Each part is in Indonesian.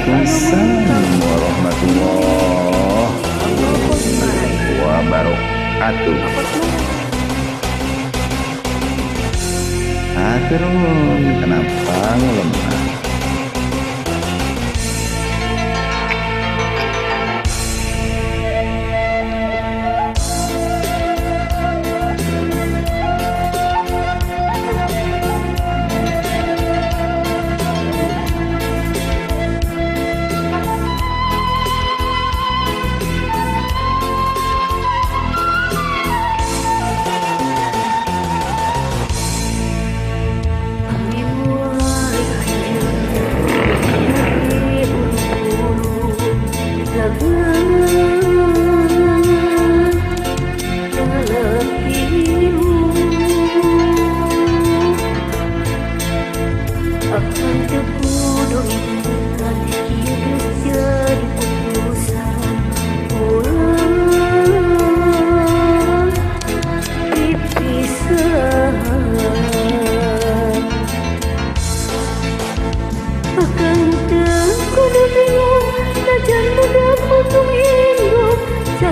Waalaikumsalam warahmatullahi wabarakatuh. Turun, kenapa lemah?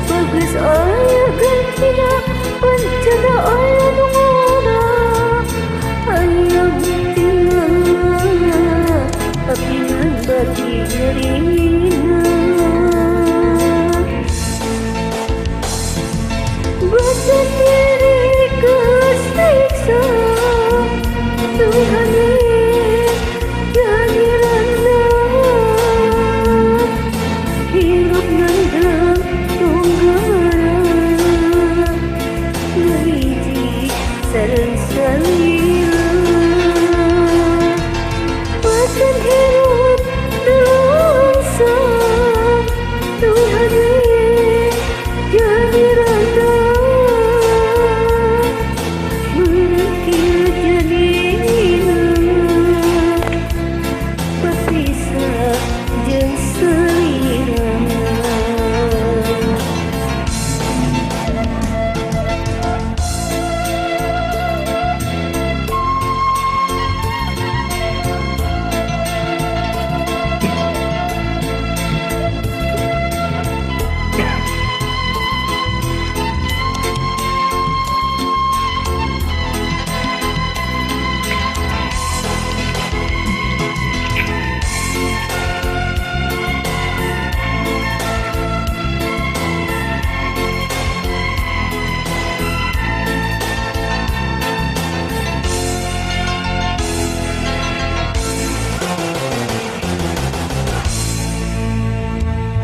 Bagus ayah gantinya bencana ayah mengona ayah tinggal tapi membagi dirinya bersendiri kesiksa Tuhan jadi rendah hidup nanda sarang salira pasan hidup dosa Tuhan jadi randa menakir janina berpisah jeung selira.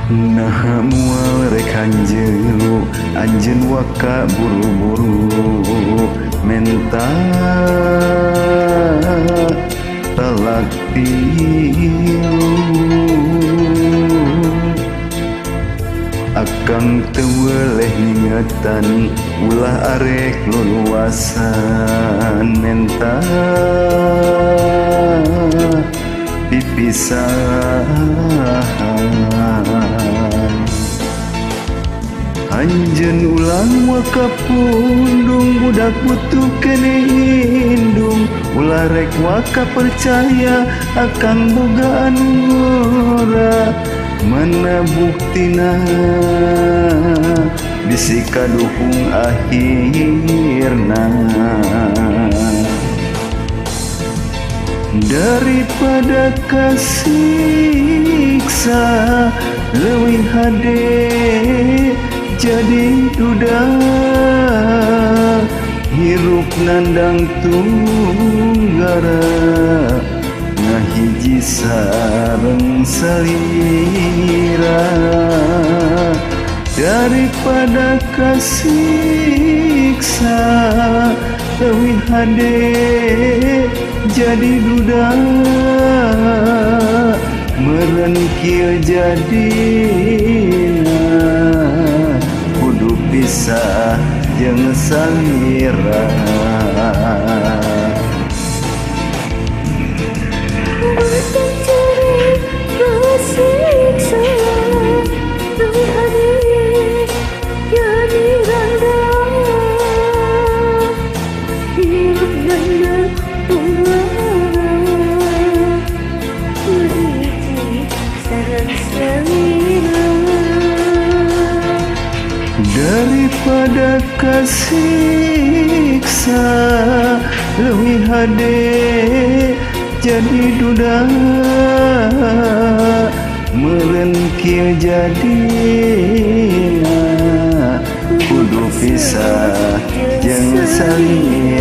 Nah mual rek hanjeu anjeun waka buru-buru menta talak tilu akang teu weleh ningatan ulah arek luluasan menta pipisahan anjeun ulang waka pundung budak butuh kene indung ulah rek waka percaya akan bogaan ora mana buktina bisi kadukung akhirna daripada kasiksa leuwih hade jadi duda hirup nandang tunggara ngahiji sareng salira daripada kasiksa leuwih hade jadi duda meureun kieu jadina kudu pisah jeung salira. daripada kasiksa leuwih hade jadi duda meureun kieu jadina kudu pisah jeung saling